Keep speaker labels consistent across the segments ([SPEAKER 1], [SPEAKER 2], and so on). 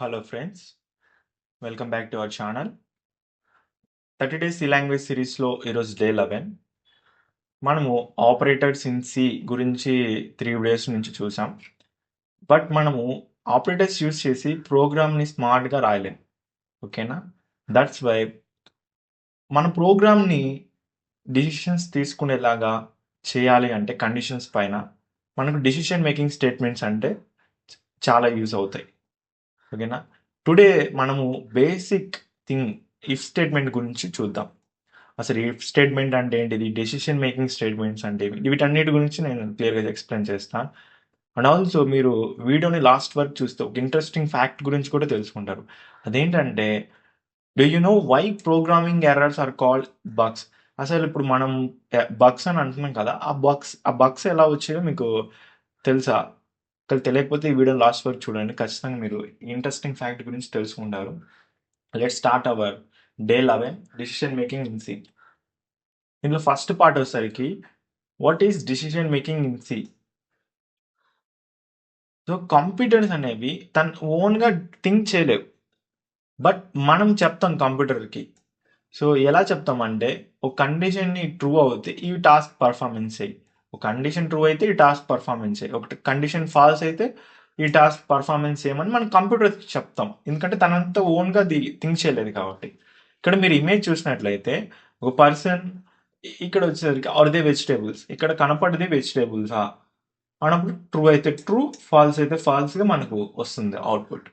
[SPEAKER 1] Hello friends, welcome back to our channel. 30 Days C Language సిరీస్లో ఈరోజు day 11. మనము operators in C గురించి 3 days నుంచి చూసాం. బట్ మనము ఆపరేటర్స్ యూస్ చేసి ప్రోగ్రామ్ని స్మార్ట్గా రాయలేం. ఓకేనా? దట్స్ వై మన ప్రోగ్రామ్ని డిసిషన్స్ తీసుకునేలాగా చేయాలి అంటే కండిషన్స్ పైన మనకు డిసిషన్ మేకింగ్ స్టేట్మెంట్స్ అంటే చాలా యూజ్ అవుతాయి. ఓకేనా? టుడే మనము బేసిక్ థింగ్ ఇఫ్ స్టేట్మెంట్ గురించి చూద్దాం. అసలు ఇఫ్ స్టేట్మెంట్ అంటే ఏంటిది, డెసిషన్ మేకింగ్ స్టేట్మెంట్స్ అంటే వీటన్నిటి గురించి నేను క్లియర్గా ఎక్స్ప్లెయిన్ చేస్తాను. అండ్ ఆల్సో మీరు వీడియోని లాస్ట్ వరకు చూస్తే ఒక ఇంట్రెస్టింగ్ ఫ్యాక్ట్ గురించి కూడా తెలుసుకుంటారు. అదేంటంటే, do you know why programming errors are called bugs? అసలు ఇప్పుడు మనం బగ్స్ అని అంటున్నాం కదా, ఆ బగ్స్ ఎలా వచ్చాయో మీకు తెలుసా? తెలియకపోతే ఈ వీడియో లాస్ట్ వరకు చూడండి, ఖచ్చితంగా మీరు ఇంట్రెస్టింగ్ ఫ్యాక్ట్ గురించి తెలుసుకుంటారు. Let start our day 11 decision making in C. ఇందులో ఫస్ట్ పార్ట్ వచ్చేసరికి what is decision making in C. So computers అనేవి తన ఓన్గా థింక్ చేయలేవు, బట్ మనం చెప్తాం కంప్యూటర్కి. సో ఎలా చెప్తామంటే, ఒక కండిషన్ని ట్రూ అవుతే ఈ టాస్క్ పర్ఫార్మెన్స్ అయ్యి, ఒక కండిషన్ ట్రూ అయితే ఈ టాస్క్ పర్ఫార్మెన్స్ అయ్యి, ఒక కండిషన్ ఫాల్స్ అయితే ఈ టాస్క్ పర్ఫార్మెన్స్ చేయమని మనం కంప్యూటర్కి చెప్తాం. ఎందుకంటే తనంతా ఓన్గా థింక్ చేయలేదు కాబట్టి. ఇక్కడ మీరు ఇమేజ్ చూసినట్లయితే ఒక పర్సన్ ఇక్కడ వచ్చేసరికి ఆర్ దే వెజిటేబుల్స్, ఇక్కడ కనపడేది వెజిటేబుల్సా అన్నప్పుడు ట్రూ అయితే ట్రూ, ఫాల్స్ అయితే ఫాల్స్గా మనకు వస్తుంది అవుట్పుట్.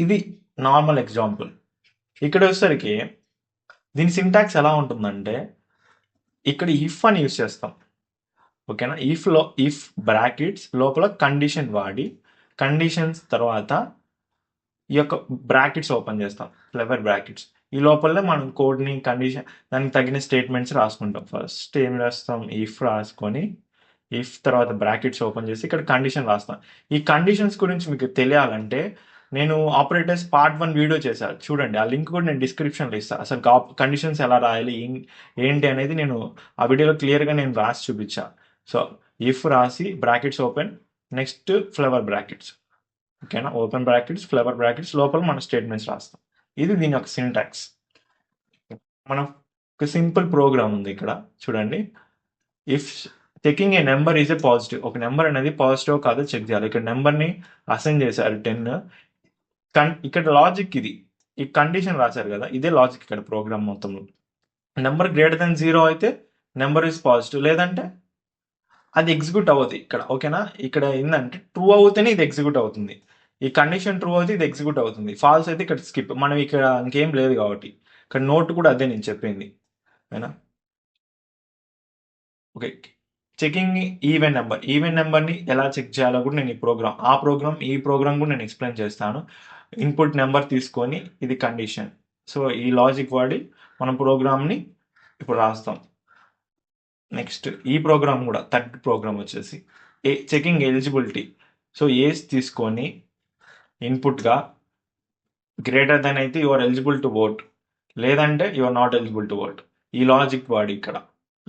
[SPEAKER 1] ఇది నార్మల్ ఎగ్జాంపుల్. ఇక్కడ వచ్చేసరికి దీని సింటాక్స్ ఎలా ఉంటుందంటే, ఇక్కడ ఇఫ్ అని యూస్ చేస్తాం. ఓకేనా? ఇఫ్ బ్రాకెట్స్ లోపల కండిషన్ వాడి, కండిషన్స్ తర్వాత ఈ యొక్క బ్రాకెట్స్ ఓపెన్ చేస్తాం, ఫ్లవర్ బ్రాకెట్స్. ఈ లోపలనే మనం కోడ్ని కండిషన్ దానికి తగిన స్టేట్మెంట్స్ రాసుకుంటాం. ఫస్ట్ ఏం రాస్తాం, ఇఫ్ రాసుకొని ఇఫ్ తర్వాత బ్రాకెట్స్ ఓపెన్ చేసి ఇక్కడ కండిషన్ రాస్తాం. ఈ కండిషన్స్ గురించి మీకు తెలియాలంటే నేను ఆపరేటర్స్ పార్ట్ 1 వీడియో చేశాను, చూడండి. ఆ లింక్ కూడా నేను డిస్క్రిప్షన్లో ఇస్తాను. అసలు కండిషన్స్ ఎలా రాయాలి ఏంటి అనేది నేను ఆ వీడియోలో క్లియర్గా నేను రాసి చూపించా. సో ఇఫ్ రాసి brackets open, next flower brackets. ఓకేనా? ఓపెన్ బ్రాకెట్స్, ఫ్లవర్ బ్రాకెట్స్ లోపల మన స్టేట్మెంట్స్ రాస్తాం. ఇది దీని యొక్క సింటాక్స్. మనం ఒక సింపుల్ ప్రోగ్రామ్ ఉంది ఇక్కడ, చూడండి. If checking A number is a positive, ఒక నెంబర్ అనేది పాజిటివ్ కాదో చెక్ చేయాలి. ఇక్కడ నెంబర్ని అసైన్ చేశారు 10. ఇక్కడ లాజిక్ ఇది, ఈ కండిషన్ రాశారు కదా, ఇదే లాజిక్ ఇక్కడ ప్రోగ్రామ్ మొత్తంలో. నెంబర్ గ్రేటర్ దెన్ 0 అయితే నెంబర్ ఈజ్ పాజిటివ్, లేదంటే అది ఎగ్జిక్యూట్ అవ్వదు ఇక్కడ. ఓకేనా? ఇక్కడ ఏంటంటే ట్రూ అవుతేనే ఇది ఎగ్జిక్యూట్ అవుతుంది. ఈ కండిషన్ ట్రూ అయితే ఇది ఎగ్జిక్యూట్ అవుతుంది, ఫాల్స్ అయితే ఇక్కడ స్కిప్. మనం ఇక్కడ ఇంకేం లేదు కాబట్టి ఇక్కడ నోట్ కూడా అదే నేను చెప్పింది. ఓకేనా? ఓకే. చెకింగ్ ఈవెన్ నెంబర్ని ఎలా చెక్ చేయాలో కూడా నేను ఈ ప్రోగ్రామ్ కూడా నేను ఎక్స్ప్లెయిన్ చేస్తాను. ఇన్పుట్ నెంబర్ తీసుకొని ఇది కండిషన్. సో ఈ లాజిక్ వాడి మనం ప్రోగ్రామ్ని ఇప్పుడు రాస్తాం. నెక్స్ట్ ఈ ప్రోగ్రామ్ కూడా థర్డ్ ప్రోగ్రామ్ వచ్చేసి చెకింగ్ ఎలిజిబిలిటీ. సో ఏజ్ తీసుకొని ఇన్పుట్గా గ్రేటర్ దెన్ అయితే you are eligible to vote, లేదంటే you are not eligible to vote. ఈ లాజిక్ వాడి ఇక్కడ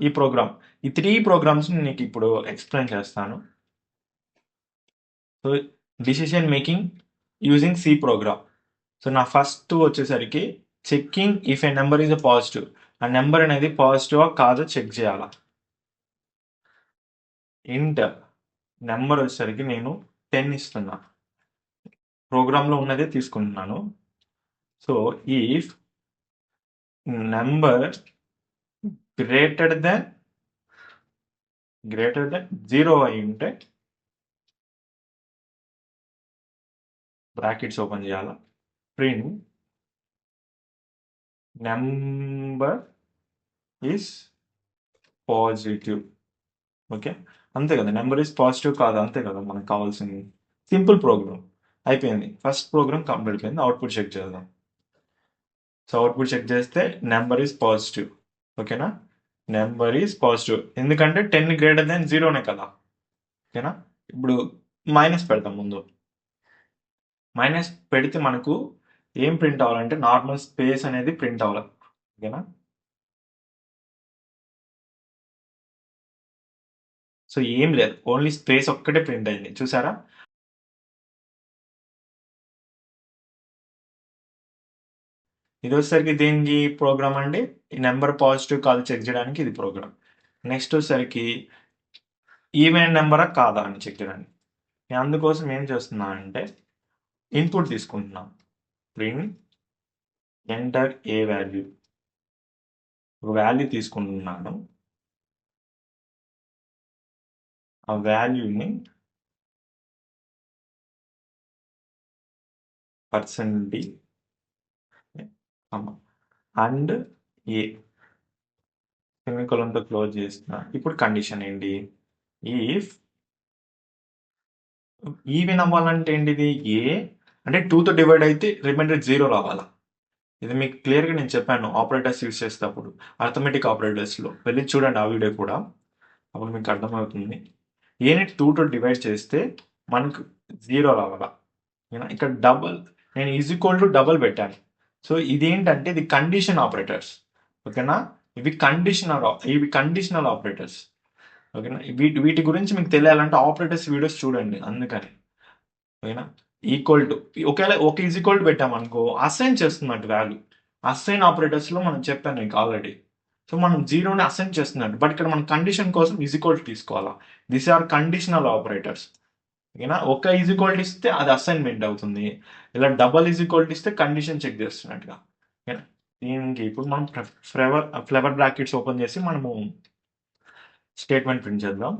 [SPEAKER 1] ఈ ప్రోగ్రామ్, ఈ 3 ప్రోగ్రామ్స్ నీకు ఇప్పుడు ఎక్స్ప్లెయిన్ చేస్తాను. So decision making using C program. So నా ఫస్ట్ వచ్చేసరికి checking if a number is a positive, ఆ నెంబర్ అనేది పాజిటివా కాదో చెక్ చేయాలా. ఇంట్ నెంబర్ వచ్చేసరికి నేను 10 ఇస్తున్నా, ప్రోగ్రాంలో ఉన్నదే తీసుకుంటున్నాను. So if number greater than 0 అయి ఉంటే బ్రాకెట్స్ ఓపెన్ చేయాలా, print number is positive. Okay, అంతే కదా, నెంబర్ ఈస్ పాజిటివ్ కాదా, అంతే కదా మనకు కావాల్సింది. సింపుల్ ప్రోగ్రామ్ అయిపోయింది. ఫస్ట్ ప్రోగ్రామ్ కంప్లీట్ అయిపోయింది. అవుట్పుట్ చెక్ చేద్దాం. సో అవుట్పుట్ చెక్ చేస్తే నెంబర్ ఈస్ పాజిటివ్. ఓకేనా? నెంబర్ ఈస్ పాజిటివ్ ఎందుకంటే 10 గ్రేటర్ దెన్ 0నే కదా. ఓకేనా? ఇప్పుడు మైనస్ పెడతాం. ముందు మైనస్ పెడితే మనకు ఏం ప్రింట్ అవ్వాలంటే నార్మల్ స్పేస్ అనేది ప్రింట్ అవ్వాలి. ఓకేనా? సో ఏం లేదు, ఓన్లీ స్పేస్ ఒక్కటే ప్రింట్ అయింది, చూసారా? ఇది వచ్చేసరికి దేనికి ప్రోగ్రామ్ అండి, ఈ నెంబర్ పాజిటివ్ కాల్ చెక్ చేయడానికి ఇది ప్రోగ్రామ్. నెక్స్ట్ వచ్చేసరికి ఈవెన్ నెంబరా కాదా అని చెక్ చేయడానికి. నేను అందుకోసం ఏం చేస్తున్నా అంటే ఇన్పుట్ తీసుకుంటున్నాం. ప్రింట్ ఎంటర్ ఏ వాల్యూ, ఒక వాల్యూ తీసుకుంటున్నాను. ఆ వాల్యూని %d అండ్ ఏ సెమికోలన్తో క్లోజ్ చేస్తున్నా. ఇప్పుడు కండిషన్ ఏంటి, ఇఫ్ ఈవెన్ అవ్వాలంటే ఏంటిది, ఏ అంటే 2తో డివైడ్ అయితే రిమైండర్ 0 రావాలా. ఇది మీకు క్లియర్గా నేను చెప్పాను ఆపరేటర్స్ యూస్ చేసేటప్పుడు, అర్థమెటిక్ ఆపరేటర్స్లో వెళ్ళి చూడండి ఆ వీడియో కూడా, అప్పుడు మీకు అర్థమవుతుంది. ఏని 2తో డివైడ్ చేస్తే మనకు 0 రావాలా. ఇక్కడ డబల్, నేను ఈజ్ ఈక్వల్ టు డబల్ పెట్టాను. సో ఇదేంటంటే ఇది కండిషన్ ఆపరేటర్స్, ఓకేనా. ఇవి కండిషనల్ ఆపరేటర్స్, ఓకేనా. వీటి గురించి మీకు తెలియాలంటే ఆపరేటర్స్ వీడియోస్ చూడండి, అందుకని, ఓకేనా. ఈక్వల్ టు, ఒకవేళ ఒక ఈజ్ ఈక్వల్ టు పెట్టామనుకో అసైన్ చేస్తున్నట్టు వాల్యూ. అసైన్ ఆపరేటర్స్లో మనం చెప్పాను మీకు ఆల్రెడీ. సో మనం జీరోని అసైన్ చేస్తున్నట్టు, బట్ ఇక్కడ మనం కండిషన్ కోసం ఈజ్ ఈక్వల్ టు తీసుకోవాలా. దిస్ ఆర్ కండిషనల్ ఆపరేటర్స్, ఓకేనా. ఒక ఈజ్ ఈక్వల్ టు ఇస్తే అది అసైన్మెంట్ అవుతుంది, ఇలా డబల్ ఈజ్ ఈక్వల్ టు ఇస్తే కండిషన్ చెక్ చేస్తున్నట్టుగా, ఓకేనా. దీనికి ఇప్పుడు మనం ఫ్లేవర్ బ్రాకెట్స్ ఓపెన్ చేసి మనము స్టేట్మెంట్ ప్రింట్ చేద్దాం.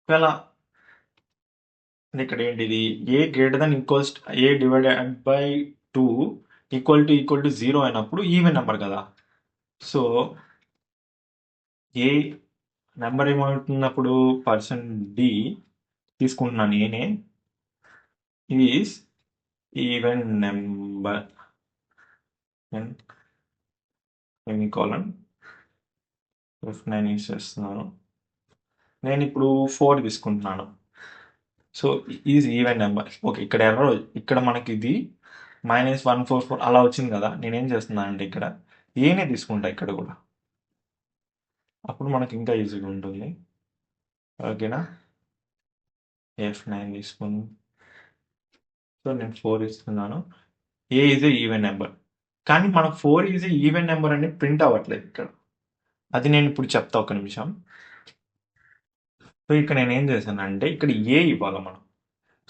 [SPEAKER 1] ఒకవేళ ఇక్కడ ఏంటిది, a greater than equals a divided by 2 equal to 0 అయినప్పుడు ఈవెన్ నెంబర్ కదా. సో ఏ నెంబర్ ఏమవుతున్నప్పుడు %d తీసుకుంటున్నాను, నేనే is even number semicolon F9 use చేస్తున్నాను. నేను ఇప్పుడు 4 తీసుకుంటున్నాను. So is even number. Okay, ఇక్కడ ఎర్రర్, ఇక్కడ మనకి ఇది -144 అలా వచ్చింది కదా. నేనేం చేస్తున్నాను అంటే ఇక్కడ ఏనే తీసుకుంటా ఇక్కడ కూడా, అప్పుడు మనకి ఇంకా ఈజీగా ఉంటుంది, ఓకేనా. F9 తీసుకుంది. సో నేను 4 ఇస్తున్నాను. ఏ ఈజ్ ఏ ఈవెన్ నెంబర్, కానీ మనకు 4 ఈజ్ ఏ ఈవెన్ నెంబర్ అనేది ప్రింట్ అవ్వట్లేదు ఇక్కడ. అది నేను ఇప్పుడు చెప్తా, ఒక నిమిషం. సో ఇక్కడ నేను ఏం చేశానంటే ఇక్కడ ఏ ఇవ్వాలి మనం.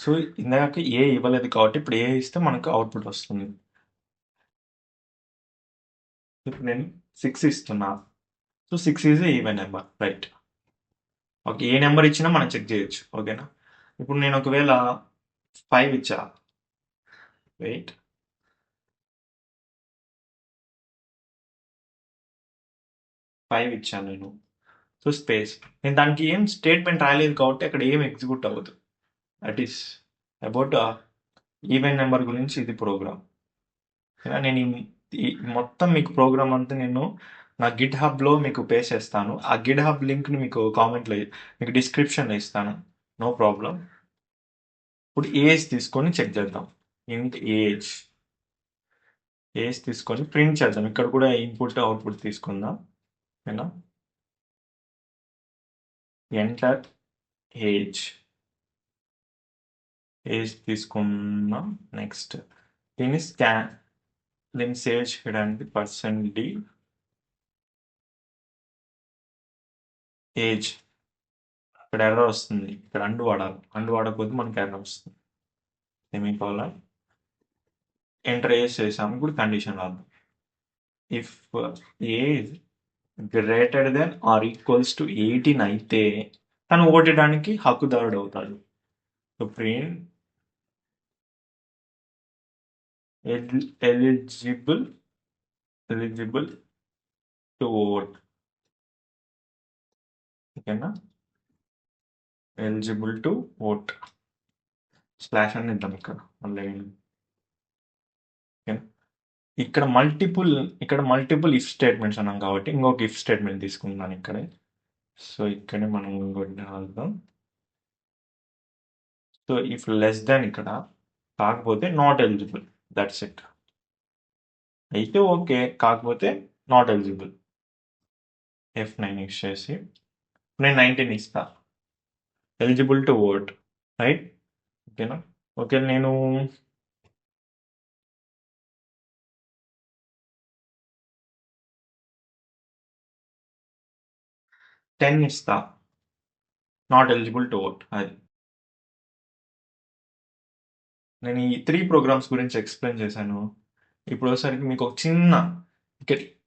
[SPEAKER 1] సో ఇందాక ఏ ఇవ్వలేదు కాబట్టి ఇప్పుడు ఏ ఇస్తే మనకు అవుట్పుట్ వస్తుంది. ఇప్పుడు నేను 6 ఇస్తున్నా. So 6 is even number, right. Okay, A number ఇచ్చినా మనం చెక్ చేయొచ్చు, ఓకేనా. ఇప్పుడు నేను ఒకవేళ 5 ఇచ్చా, వెయిట్, 5 ఇచ్చాను నేను. సో స్పేస్, నేను దానికి ఏం స్టేట్మెంట్ రాయలేదు కాబట్టి అక్కడ ఏం ఎగ్జిక్యూట్ అవ్వదు. That is about even number గురించి ఇది ప్రోగ్రామ్. నేను ఈ మొత్తం మీకు ప్రోగ్రామ్ అంతా నేను నా గిట్ హబ్లో మీకు పే చేస్తాను. ఆ గిట్ హబ్ లింక్ని మీకు కామెంట్లో, మీకు డిస్క్రిప్షన్లో ఇస్తాను, నో ప్రాబ్లం. ఇప్పుడు ఏజ్ తీసుకొని చెక్ చేద్దాం. ఇంట్ ఏజ్ తీసుకొని ప్రింట్ చేద్దాం. ఇక్కడ కూడా ఇన్పుట్ అవుట్పుట్ తీసుకుందాం, ఓకేనా. ఎంటర్ ఏజ్ తీసుకున్నాం. నెక్స్ట్ దీన్ని దీన్ని సేవ్ చేయడానికి %d ఏజ్, ఇక్కడ ఎర్రర్ వస్తుంది, ఇక్కడ అండు వాడాలి, అండు వాడకపోతే మనకి ఎర్రర్ వస్తుంది. సెమీకోలన్ ఎంటర్ ఏజ్ చేసాము. ఇప్పుడు కండిషన్ రాద్దాం. If age greater then or equals to 18 అయితే తను ఓటడానికి హక్కుదారుడు అవుతాడు. So print eligible to vote, ఓకేనా. ఎలిజిబుల్ టు ఓట్ స్లాష్ అని ఇద్దాం ఇక్కడ మళ్ళీ, ఓకేనా. ఇక్కడ మల్టిపుల్ ఇఫ్ స్టేట్మెంట్స్ అన్నాం కాబట్టి ఇంకొక ఇఫ్ స్టేట్మెంట్ తీసుకుందాం ఇక్కడే. సో ఇక్కడే మనం ఇంకోటి రాద్దాం. సో ఇఫ్ లెస్ దాన్ ఇక్కడ కాకపోతే నాట్ ఎలిజిబుల్, దట్స్ ఇట్. అయితే ఓకే, కాకపోతే నాట్ ఎలిజిబుల్. F9 యూస్ చేసి నేను 19 ఇస్తా, ఎలిజిబుల్ టు ఓట్, రైట్, ఓకేనా. ఓకే, నేను 10 ఇస్తా, నాట్ ఎలిజిబుల్ టు ఓట్. అది నేను ఈ 3 ప్రోగ్రామ్స్ గురించి ఎక్స్ప్లెయిన్ చేశాను. ఇప్పుడు వచ్చేసరికి మీకు ఒక చిన్న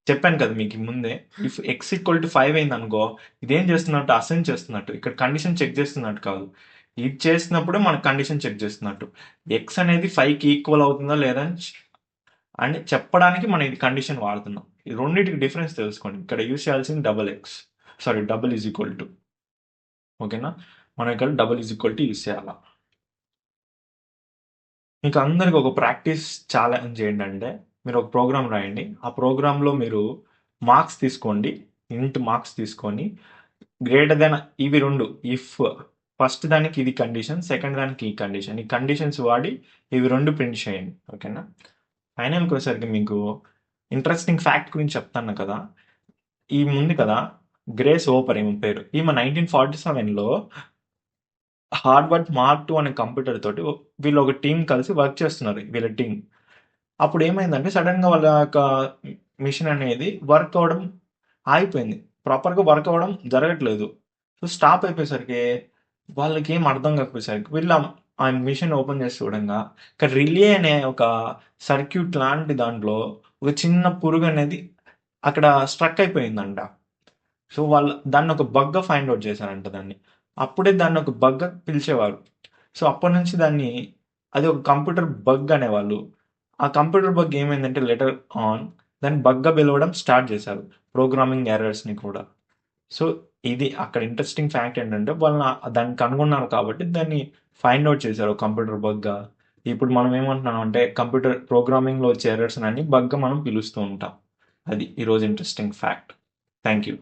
[SPEAKER 1] చెప్పాను కదా మీకు ముందే, ఇఫ్ ఎక్స్ ఈక్వల్ టు 5 అయింది అనుకో, ఇదేం చేస్తున్నట్టు అసైన్ చేస్తున్నట్టు, ఇక్కడ కండిషన్ చెక్ చేస్తున్నట్టు కాదు. ఇది చేసినప్పుడే మనకు కండిషన్ చెక్ చేస్తున్నట్టు. ఎక్స్ అనేది 5కి ఈక్వల్ అవుతుందా లేదా అని చెప్పడానికి మనం ఇది కండిషన్ వాడుతున్నాం. ఈ రెండింటికి డిఫరెన్స్ తెలుసుకోండి. ఇక్కడ యూస్ చేయాల్సింది డబుల్ ఈజ్ ఈక్వల్ టు. ఓకేనా, మనం ఇక్కడ double is equal to use చేయాలా. మీకు అందరికి ఒక ప్రాక్టీస్ ఛాలెంజ్ ఏంటంటే, మీరు ఒక ప్రోగ్రామ్ రాయండి. ఆ ప్రోగ్రాంలో మీరు మార్క్స్ తీసుకోండి, ఇంట్ మార్క్స్ తీసుకొని గ్రేటర్ దెన్ ఇవి రెండు, ఇఫ్ ఫస్ట్ దానికి ఇది కండిషన్, సెకండ్ దానికి ఈ కండిషన్, ఈ కండిషన్స్ వాడి ఇవి రెండు ప్రింట్ చేయండి. ఓకేనా. ఫైనల్కి వచ్చేసరికి మీకు ఇంట్రెస్టింగ్ ఫ్యాక్ట్ గురించి చెప్తాను కదా. ఈ ముందు కదా గ్రేస్ ఓపర్ ఏమో పేరు, ఈమె 1947లో హార్వర్డ్ మార్క్ 2 అనే కంప్యూటర్ తోటి వీళ్ళు ఒక టీం కలిసి వర్క్ చేస్తున్నారు, వీళ్ళ టీం. అప్పుడు ఏమైందంటే సడన్గా వాళ్ళ యొక్క మిషన్ అనేది వర్క్ అవ్వడం ఆగిపోయింది, ప్రాపర్గా వర్క్ అవ్వడం జరగట్లేదు. సో స్టాప్ అయిపోయేసరికి వాళ్ళకి ఏం అర్థం కాకపోయేసరికి వీళ్ళు ఆ మిషన్ ఓపెన్ చేసి చూడంగా ఇక్కడ రిలే అనే ఒక సర్క్యూట్ లాంటి దాంట్లో ఒక చిన్న పురుగు అనేది అక్కడ స్ట్రక్ అయిపోయిందంట. సో వాళ్ళు దాన్ని ఒక బగ్గా ఫైండ్ అవుట్ చేశారంట దాన్ని. అప్పుడే దాన్ని ఒక బగ్గా పిలిచేవారు. సో అప్పటి నుంచి దాన్ని అది ఒక కంప్యూటర్ బగ్ అనేవాళ్ళు. ఆ కంప్యూటర్ బగ్ ఏమైందంటే లెటర్ ఆన్ దాన్ని బగ్గా పిలవడం స్టార్ట్ చేశారు, ప్రోగ్రామింగ్ ఎర్రర్స్ని కూడా. సో ఇది అక్కడ ఇంట్రెస్టింగ్ ఫ్యాక్ట్ ఏంటంటే వాళ్ళు దాన్ని కనుగొన్నారు కాబట్టి దాన్ని ఫైండ్ అవుట్ చేశారు కంప్యూటర్ బగ్గా. ఇప్పుడు మనం ఏమంటున్నాం అంటే కంప్యూటర్ ప్రోగ్రామింగ్లో వచ్చే ఎర్రర్స్ అని బగ్గా మనం పిలుస్తూ ఉంటాం. అది ఈరోజు ఇంట్రెస్టింగ్ ఫ్యాక్ట్. Thank you.